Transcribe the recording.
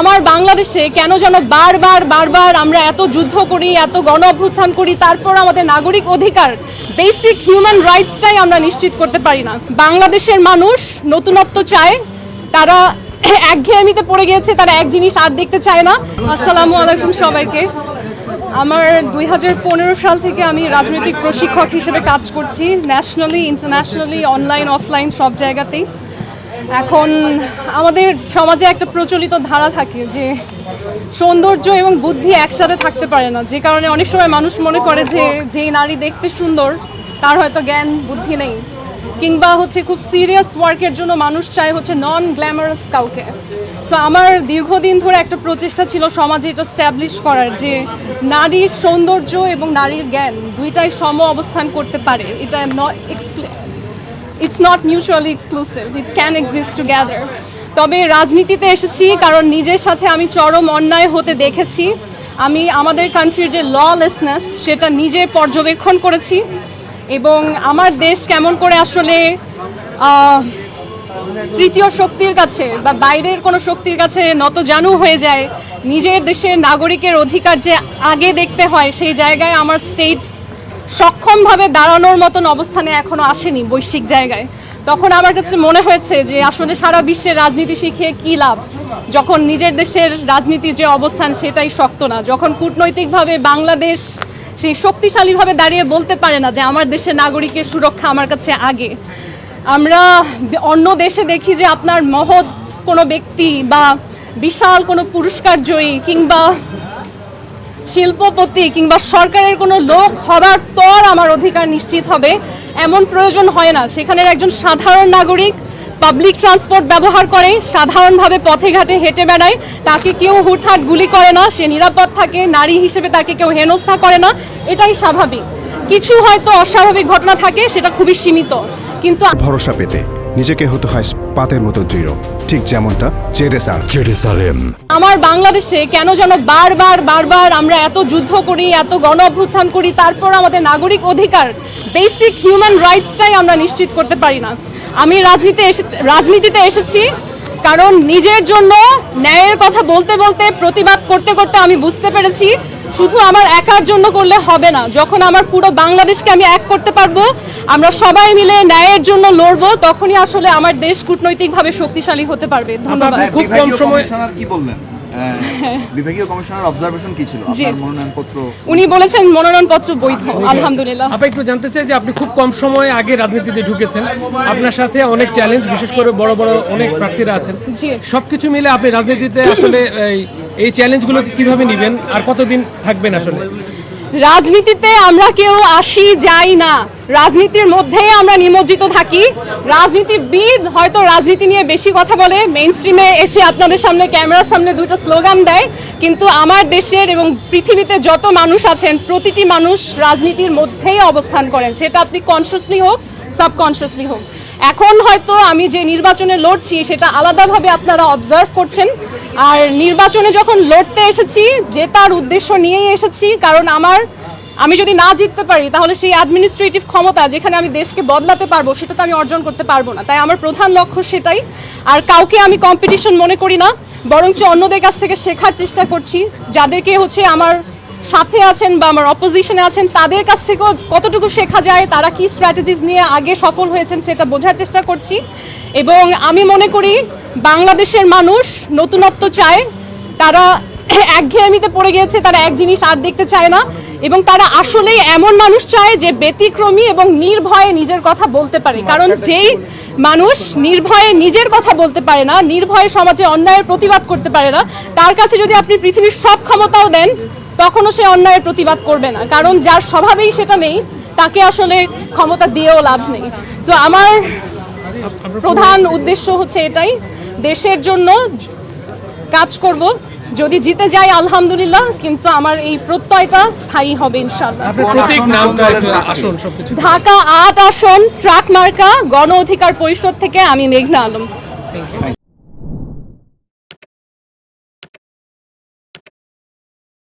আমার বাংলাদেশে কেন যেন বারবার আমরা এত যুদ্ধ করি, এত গণ অভ্যুত্থান করি, তারপর আমাদের নাগরিক অধিকার, বেসিক হিউম্যান রাইটসটাই আমরা নিশ্চিত করতে পারি না। বাংলাদেশের মানুষ নতুনত্ব চায়, তারা একঘেয়েমিতে পড়ে গিয়েছে, তারা এক জিনিস আর দেখতে চায় না। আসসালামু আলাইকুম সবাইকে। আমার 2015 সাল থেকে আমি রাজনৈতিক প্রশিক্ষক হিসেবে কাজ করছি, ন্যাশনালি, ইন্টারন্যাশনালি, অনলাইন অফলাইন সব জায়গাতেই। এখন আমাদের সমাজে একটা প্রচলিত ধারা থাকে যে সৌন্দর্য এবং বুদ্ধি একসাথে থাকতে পারে না, যে কারণে অনেক সময় মানুষ মনে করে যে যেই নারী দেখতে সুন্দর তার হয়তো জ্ঞান বুদ্ধি নেই, কিংবা হচ্ছে খুব সিরিয়াস ওয়ার্কের জন্য মানুষ চায় হচ্ছে নন গ্ল্যামারাস কাউকে। সো আমার দীর্ঘদিন ধরে একটা প্রচেষ্টা ছিল সমাজে এটা স্ট্যাবলিশ করার যে নারীর সৌন্দর্য এবং নারীর জ্ঞান দুইটাই সম অবস্থান করতে পারে। এটা it's not mutually exclusive, it can exist together. তবে রাজনীতিতে এসেছি কারণ নিজের সাথে আমি চরম অন্যায় হতে দেখেছি। আমি আমাদের কান্ট্রির যে ললেসনেস সেটা নিজে পর্যবেক্ষণ করেছি, এবং আমার দেশ কেমন করে আসলে তৃতীয় শক্তির কাছে বা বাইরের কোনো শক্তির কাছে নতজানু হয়ে যায়। নিজের দেশের নাগরিকের অধিকার যে আগে দেখতে হয়, সেই জায়গায় আমার স্টেট সক্ষমভাবে দাঁড়ানোর মতন অবস্থানে এখনো আসেনি বৈশ্বিক জায়গায়। তখন আমার কাছে মনে হয়েছে যে আসলে সারা বিশ্বের রাজনীতি শিখে কী লাভ, যখন নিজের দেশের রাজনীতির যে অবস্থান সেটাই শক্ত না, যখন কূটনৈতিকভাবে বাংলাদেশ সেই শক্তিশালীভাবে দাঁড়িয়ে বলতে পারে না যে আমার দেশের নাগরিকের সুরক্ষা আমার কাছে আগে। আমরা অন্য দেশে দেখি যে আপনার মহৎ কোনো ব্যক্তি বা বিশাল কোনো পুরস্কার জয়ী কিংবা শিল্পপতি কিংবা সরকারের কোনো লোক হবার পর আমার অধিকার নিশ্চিত হবে, এমন প্রয়োজন হয় না। সেখানের একজন সাধারণ নাগরিক পাবলিক ট্রান্সপোর্ট ব্যবহার করে, সাধারণভাবে পথে ঘাটে হেঁটে বেড়ায়, তাকে কেউ হুটহাট গুলি করে না, সে নিরাপদ থাকে, নারী হিসেবে তাকে কেউ হেনস্থা করে না, এটাই স্বাভাবিক। কিছু হয়তো অস্বাভাবিক ঘটনা থাকে, সেটা খুবই সীমিত, কিন্তু ভরসা পেতে নিজেকে হতে হয় পাতের মতো দৃঢ়, ঠিক যেমনটা জেরুসালেম। আমার বাংলাদেশে কেন যেন বারবার আমরা এত যুদ্ধ করি, এত গণ অভ্যুত্থান করি, তারপর আমাদের নাগরিক অধিকার, বেসিক হিউম্যান রাইটসটাই আমরা নিশ্চিত করতে পারি না। আমি রাজনীতিতে এসেছি কারণ নিজের জন্য ন্যায়ের কথা বলতে বলতে, প্রতিবাদ করতে করতে আমি বুঝতে পেরেছি শুধু আমার একার জন্য করলে হবে না। যখন আমার পুরো বাংলাদেশকে আমি এক করতে পারবো, আমরা সবাই মিলে ন্যায়ের জন্য লড়বো, তখনই আসলে আমার দেশ কূটনৈতিকভাবে শক্তিশালী হতে পারবে। ধন্যবাদ। খুব কম সময় কি বললেন? বিভাগীয় কমিশনার অবজারভেশন কি ছিল আপনার মনোনয়নপত্র? উনি বলেছেন মনোনয়নপত্র বৈধ, আলহামদুলিল্লাহ। আপনি একটু জানতে চাই যে আপনি খুব কম সময়ে আগে রাজনীতিতে ঢুকেছেন, আপনার সাথে অনেক চ্যালেঞ্জ, বিশেষ করে বড় বড় অনেক প্রার্থীরা আছেন, সবকিছু মিলে আপনি রাজনীতিতে আসলে এই চ্যালেঞ্জগুলোকে কিভাবে নেবেন আর কতদিন থাকবেন? আসলে রাজনীতিতে আমরা কেউ আসি যাই না, রাজনীতির মধ্যেই আমরা নিমজ্জিত থাকি। রাজনীতিবিদ হয়তো রাজনীতি নিয়ে বেশি কথা বলে, মেইন স্ট্রিমে এসে আপনাদের সামনে ক্যামেরার সামনে দুটো স্লোগান দেয়, কিন্তু আমার দেশের এবং পৃথিবীতে যত মানুষ আছেন প্রতিটি মানুষ রাজনীতির মধ্যেই অবস্থান করেন, সেটা আপনি কনসিয়াসলি হোক সাবকনসিয়াসলি হোক। এখন হয়তো আমি যে নির্বাচনে লড়ছি সেটা আলাদাভাবে আপনারা অবজার্ভ করছেন, আর নির্বাচনে যখন লড়তে এসেছি জেতার উদ্দেশ্য নিয়েই এসেছি, কারণ আমি যদি না জিততে পারি তাহলে সেই অ্যাডমিনিস্ট্রেটিভ ক্ষমতা যেখানে আমি দেশকে বদলাতে পারবো সেটা তো আমি অর্জন করতে পারবো না। তাই আমার প্রধান লক্ষ্য সেটাই। আর কাউকে আমি কম্পিটিশন মনে করি না, বরঞ্চ অন্যদের কাছ থেকে শেখার চেষ্টা করছি, যাদেরকে হচ্ছে আমার সাথে আছেন বা আমার অপোজিশনে আছেন তাদের কাছ থেকেও কতটুকু শেখা যায়, তারা কি স্ট্র্যাটেজিস নিয়ে আগে সফল হয়েছেন সেটা বোঝার চেষ্টা করছি। এবং আমি মনে করি বাংলাদেশের মানুষ নতুনত্ব চায়, তারা একঘেয়েমিতে পড়ে গিয়েছে, তারা এক জিনিস আর দেখতে চায় না, এবং তারা আসলেই এমন মানুষ চায় যে ব্যতিক্রমী এবং নির্ভয়ে নিজের কথা বলতে পারে। কারণ যেই মানুষ নির্ভয়ে নিজের কথা বলতে পারে না, নির্ভয়ে সমাজে অন্যায়ের প্রতিবাদ করতে পারে না, তার কাছে যদি আপনি পৃথিবীর সব ক্ষমতাও দেন তখনও সে অন্যায়ের প্রতিবাদ করবে না, কারণ যার স্বভাবেই সেটা নেই তাকে আসলে ক্ষমতা দিয়েও লাভ নেই। তো আমার প্রধান উদ্দেশ্য হচ্ছে এটাই, দেশের জন্য কাজ করব। যদি জিতে যাই আলহামদুলিল্লাহ, কিন্তু আমার এই প্রত্যয়টা স্থায়ী হবে ইনশাআল্লাহ। ঢাকা ৮ আসন, ট্রাক মার্কা, গণ অধিকার পরিষদ থেকে আমি মেঘনা আলম।